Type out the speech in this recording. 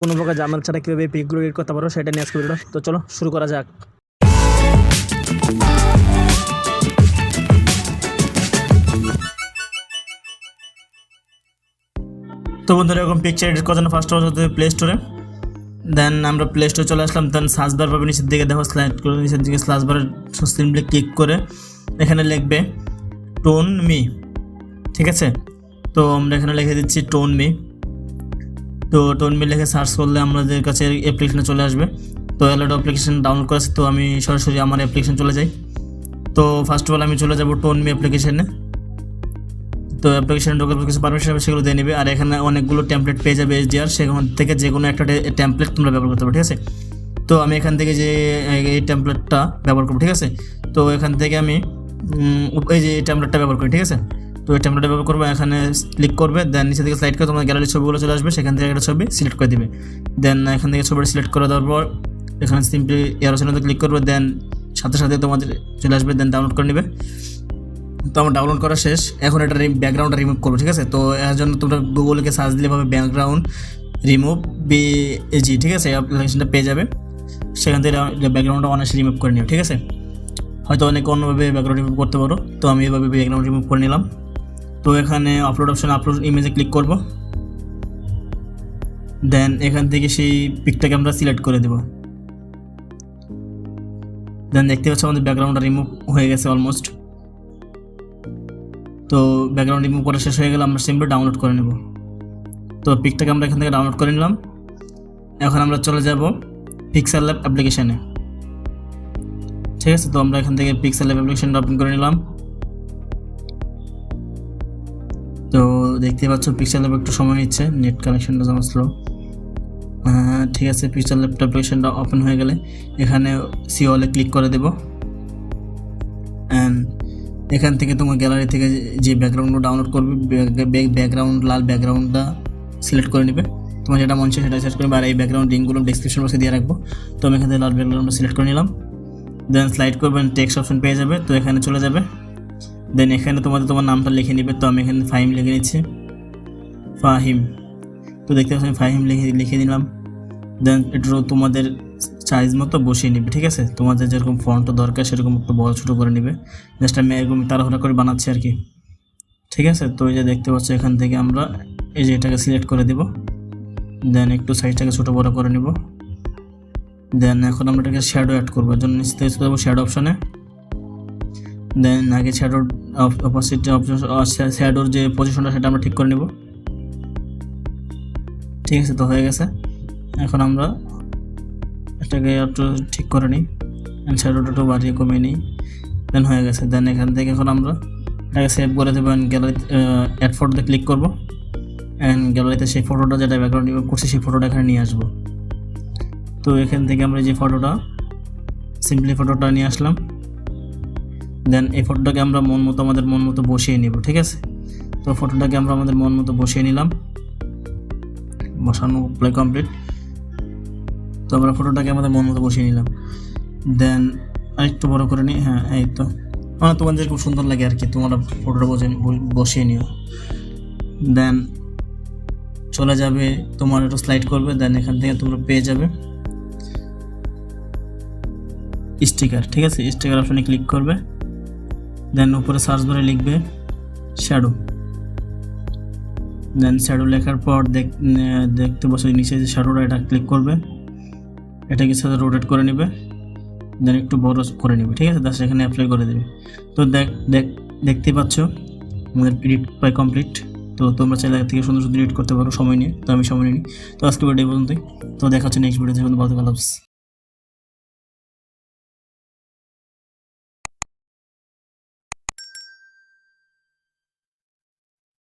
কোনো প্রকার ঝামেলা ছাড়া কীভাবে পিকগুলো এডিট করতে পারো সেটা নিয়ে আজকে ভিডিও। তো চলো শুরু করা যাক। তো বন্ধুরা, এরকম পিকচার এডিট করার জন্য ফার্স্ট অফ অল হতে প্লে স্টোরে, দেন আমরা প্লে স্টোরে চলে আসলাম। দেন সার্চ বার পাবে নিচের দিকে, দেখো স্লাইড করে নিচের দিকে সার্চ বারে সিম্পলি ক্লিক করে এখানে লিখবে টোন মি, ঠিক আছে। তো আমরা এখানে লিখে দিচ্ছি টোন মি। তো টোন মি লিখে সার্চ করলে আমাদের কাছে অ্যাপ্লিকেশনে চলে আসবে। তো অ্যালাউড অ্যাপ্লিকেশন ডাউনলোড করেছে, তো আমি সরাসরি আমার অ্যাপ্লিকেশন চলে যাই। তো ফার্স্ট অফ অল আমি চলে যাব টোন মি অ্যাপ্লিকেশনে। তো অ্যাপ্লিকেশনে ঢোকার পর কিছু পারমিশন হবে, সেগুলো দিয়ে নেবে। আর এখানে অনেকগুলো টেমপ্লেট পেয়ে যাবে HDR, সেখান থেকে যে কোনো একটা টেমপ্লেট তোমরা ব্যবহার করতে পারো, ঠিক আছে। তো আমি এখান থেকে যে এই টেমপ্লেটটা ব্যবহার করবো, ঠিক আছে। তো এখান থেকে আমি এই যে টেমপ্লেটটা ব্যবহার করি, ঠিক আছে। তো এই টেমপ্লেটটা ব্যবহার করবো, এখানে ক্লিক করবে, দেন নিচে থেকে স্লাইড করে তোমার গ্যালারির ছবিগুলো চলে আসবে, সেখান থেকে একটা ছবি সিলেক্ট করে দিবে। দেন এখান থেকে ছবিটা সিলেক্ট করে দেওয়ার পর এখানে সিম্পলি এর অপশনে ক্লিক করবে, দেন সাথে সাথে তোমাদের চলে আসবে, দেন ডাউনলোড করে নেবে। তো আমার ডাউনলোড করা শেষ। এখন এটা ব্যাকগ্রাউন্ডটা রিমুভ করবো, ঠিক আছে। তো এর জন্য তোমরা গুগলকে সার্চ দিলে পাবে ব্যাকগ্রাউন্ড রিমুভ BG, ঠিক আছে। অ্যাপ্লিকেশনটা পেয়ে যাবে, সেখান থেকে ব্যাকগ্রাউন্ডটা অনায়াসে রিমুভ করে নিও, ঠিক আছে। হয়তো অনেকে অন্যভাবে ব্যাকগ্রাউন্ড রিমুভ করতে পারো, তো আমি এভাবে ব্যাকগ্রাউন্ড রিমুভ করে নিলাম। তো এখানে আপলোড অপশন, আপলোড ইমেজে ক্লিক করব, দেন এখান থেকে সেই পিকটাকে আমরা সিলেক্ট করে দেবো। দেন দেখতে পাচ্ছ আমাদের ব্যাকগ্রাউন্ডটা রিমুভ হয়ে গেছে অলমোস্ট। তো ব্যাকগ্রাউন্ড রিমুভ করা শেষ হয়ে গেলে আমরা সিম্পলি ডাউনলোড করে নেব। তো পিকটাকে আমরা এখান থেকে ডাউনলোড করে নিলাম। এখন আমরা চলে যাব পিক্সেল ল্যাব অ্যাপ্লিকেশানে, ঠিক আছে। তো আমরা এখান থেকে পিক্সেল ল্যাব অ্যাপ্লিকেশনটা ওপেন করে নিলাম। তো দেখতে পাচ্ছ পিক্সেল ল্যাব একটু সময় নিচ্ছে, নেট কানেকশনটা যেমন স্লো। ঠিক আছে, পিক্সেল ল্যাব অ্যাপ্লিকেশনটা ওপেন হয়ে গেলে এখানে সি অলে ক্লিক করে দেব। অ্যান্ড এখান থেকে তোমার গ্যালারি থেকে যে ব্যাকগ্রাউন্ডটা ডাউনলোড করবে, ব্যাকগ্রাউন্ড লাল ব্যাকগ্রাউন্ডটা সিলেক্ট করে নেবে। তোমার যেটা মন চায় সেটা সার্চ করবে। আর এই ব্যাকগ্রাউন্ড লিঙ্কগুলো ডিসক্রিপশন বক্সে দিয়ে রাখবো। তো আমি এখান থেকে লাল ব্যাকগ্রাউন্ডটা সিলেক্ট করে নিলাম। দেন স্লাইড করবেন, টেক্সট অপশন পেয়ে যাবে, তো এখানে চলে যাবে। দেন এখানে তোমার নামটা লিখে নেবে। তো আমি এখানে ফাহিম লিখে নিচ্ছি, ফাহিম। তো দেখতে পাচ্ছি আমি ফাহিম লিখে নিলাম। দেন একটু তোমাদের সাইজ মতো বসিয়ে নেবে, ঠিক আছে। তোমাদের যেরকম ফন্টটা দরকার সেরকম একটু বড় ছোটো করে নেবে। জাস্ট আমি এরকম তাড়াহুড়া করে বানাচ্ছি আর কি, ঠিক আছে। তো এই যে দেখতে পাচ্ছ এখান থেকে আমরা এই যে এটাকে সিলেক্ট করে দেব। দেন একটু সাইজটাকে ছোটো বড়ো করে নেব। দেন এখন আমরা এটাকে শ্যাডো অ্যাড করবো, এর জন্য নিচে চলে যাবো শ্যাডো অপশানে। দেন আগে শ্যাডোর অপোজিট অপশন, শ্যাডোর যে পজিশনটা সেটা আমরা ঠিক করে নেব, ঠিক আছে। তো হয়ে গেছে। এখন আমরা এটাকে একটু ঠিক করে নিই, শ্যাডোটা একটু বাড়িয়ে কমিয়ে নিই। দেন হয়ে গেছে। দেন এখান থেকে এখন আমরা এটাকে সেভ করে দেবো। গ্যালারি অ্যাড ফটোতে ক্লিক করবো, অ্যান্ড গ্যালারিতে সেই ফটোটা যেটা ব্যাকগ্রাউন্ড রিমুভ করছি সেই ফটোটা এখানে নিয়ে আসবো। তো এখান থেকে আমরা যে ফটোটা সিম্পলি ফটোটা নিয়ে আসলাম। দেন এই ফটোটাকে আমরা আমাদের মন মতো বসিয়ে নেব, ঠিক আছে। তো ফটোটাকে আমরা আমাদের মন মতো বসিয়ে নিলাম, বসানো প্রায় কমপ্লিট। তো আমরা ফটোটাকে আমাদের মন মতো বসিয়ে নিলাম। দেন আরেকটু বড় করে নিই, হ্যাঁ এই তো, মানে তোমাদের খুব সুন্দর লাগে আর কি, তোমরা ফটোটা বসিয়ে নিও। দেন চলে যাবে, তোমার একটু স্লাইড করবে। দেন এখান থেকে তোমরা পেয়ে যাবে স্টিকার, ঠিক আছে। স্টিকার অপশনে ক্লিক করবে। দেন উপরে সার্চ বারে লিখবে শ্যাডো। দেন শ্যাডো লেখার পর দেখতে পাচ্ছ নিচে যে শ্যাডোটা, এটা ক্লিক করবে, এটাকে সাথে রোটেট করে নেবে। দেন একটু বড় করে নেবে, ঠিক আছে। তারপর এখানে অ্যাপ্লাই করে দেবে। তো দেখতে পাচ্ছ আমাদের এডিট প্রায় কমপ্লিট। তো তোমরা চাইলে থেকে সুন্দর সুন্দর এডিট করতে পারো সময় নিয়ে। তো আমি সময় নিই। তো আজকে ভিডিও পর্যন্তই। তো দেখা হচ্ছে নেক্সট ভিডিওতে। ভালো থাকো।